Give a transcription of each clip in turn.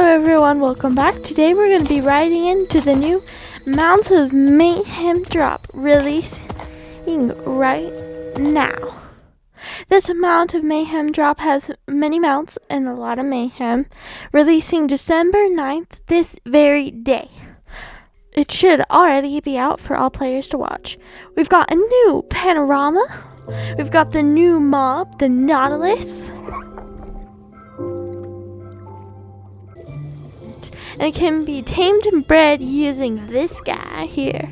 everyone, welcome back. Today we're going to be riding into the new Mounts of Mayhem drop releasing right now. This Mount of Mayhem drop has many mounts and a lot of mayhem, releasing December 9th this very day. It should already be out for all players to watch. We've got a new panorama. We've got the new mob, the Nautilus. And it can be tamed and bred using this guy here.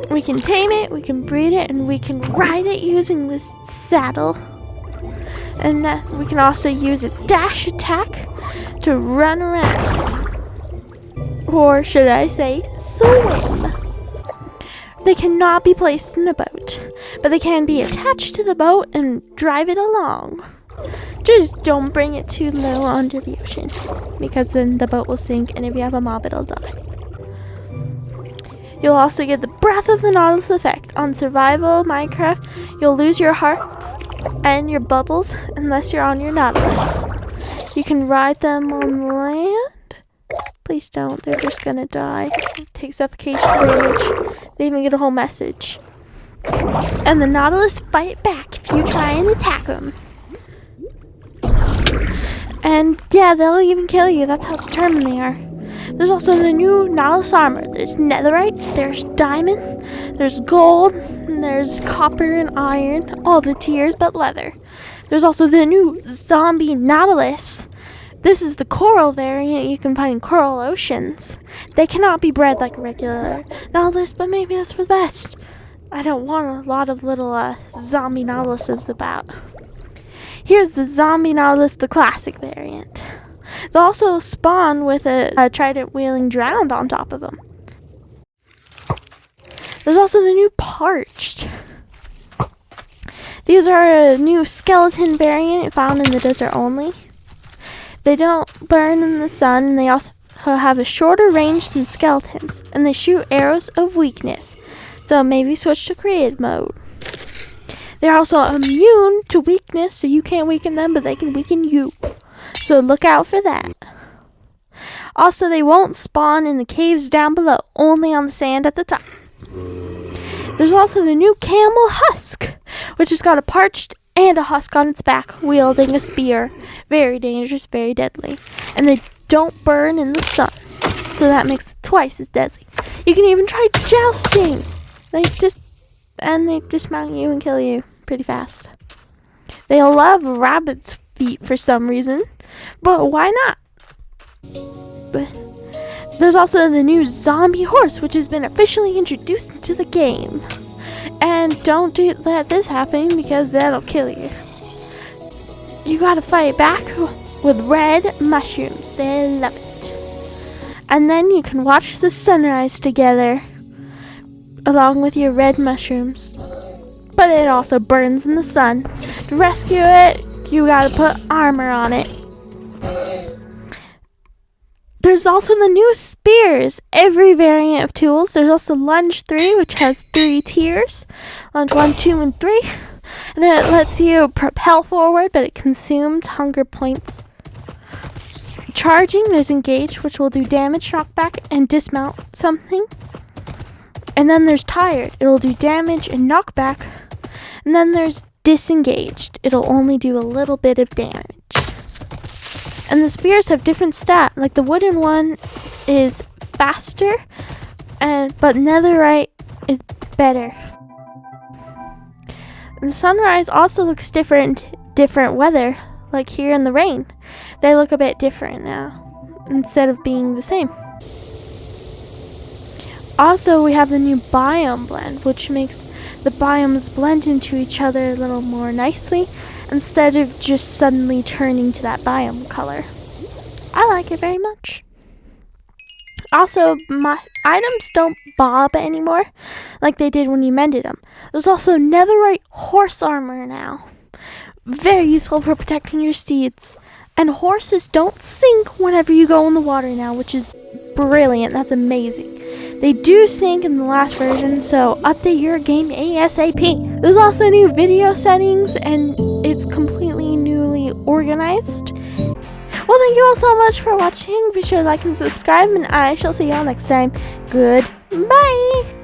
We can tame it, we can breed it, and we can ride it using this saddle. And we can also use a dash attack to run around. Or should I say, swim. They cannot be placed in a boat, but they can be attached to the boat and drive it along. Just don't bring it too low onto the ocean, because then the boat will sink, and if you have a mob, it'll die. You'll also get the Breath of the Nautilus effect. On Survival Minecraft, you'll lose your hearts and your bubbles unless you're on your Nautilus. You can ride them on land. Please don't, they're just gonna die. Take suffocation damage. They even get a whole message. And the Nautilus fight back if you try and attack them. And yeah, they'll even kill you. That's how determined they are. There's also the new Nautilus armor. There's netherite, there's diamond, there's gold, and there's copper and iron. All the tiers but leather. There's also the new zombie Nautilus. This is the coral variant you can find in coral oceans. They cannot be bred like a regular Nautilus, but maybe that's for the best. I don't want a lot of little zombie Nautiluses about. Here's the zombie Nautilus, the classic variant. They'll also spawn with a trident wheeling drowned on top of them. There's also the new Parched. These are a new skeleton variant found in the desert only. They don't burn in the sun, and they also have a shorter range than skeletons, and they shoot arrows of weakness. So maybe switch to creative mode. They're also immune to weakness, so you can't weaken them, but they can weaken you. So look out for that. Also, they won't spawn in the caves down below, only on the sand at the top. There's also the new Camel Husk, which has got a parched and a husk on its back, wielding a spear. Very dangerous, very deadly. And they don't burn in the sun, so that makes it twice as deadly. You can even try jousting. They dismount you and kill you pretty fast. They love rabbit's feet for some reason, but why not? But there's also the new zombie horse, which has been officially introduced into the game. And don't let this happen, because that'll kill you. You gotta fight back with red mushrooms. They love it. And then you can watch the sunrise together along with your red mushrooms. But it also burns in the sun. To rescue it, you gotta put armor on it. There's also the new spears. Every variant of tools. There's also Lunge 3, which has 3 tiers. Lunge 1, 2, and 3. And it lets you propel forward, but it consumes hunger points. Charging, there's Engage, which will do damage, knockback, and dismount something. And then there's Tired. It'll do damage and knockback. And then there's Disengaged. It'll only do a little bit of damage. And the spears have different stats. Like the wooden one is faster, but netherite is better. And the sunrise also looks different weather. Like here in the rain. They look a bit different now, instead of being the same. Also, we have the new biome blend, which makes the biomes blend into each other a little more nicely, instead of just suddenly turning to that biome color. I like it very much. Also, my items don't bob anymore, like they did when you mended them. There's also netherite horse armor now. Very useful for protecting your steeds. And horses don't sink whenever you go in the water now, which is brilliant. That's amazing. They do sink in the last version, so update your game ASAP. There's also new video settings, and it's completely newly organized. Well, thank you all so much for watching. Be sure to like and subscribe, and I shall see you all next time. Goodbye.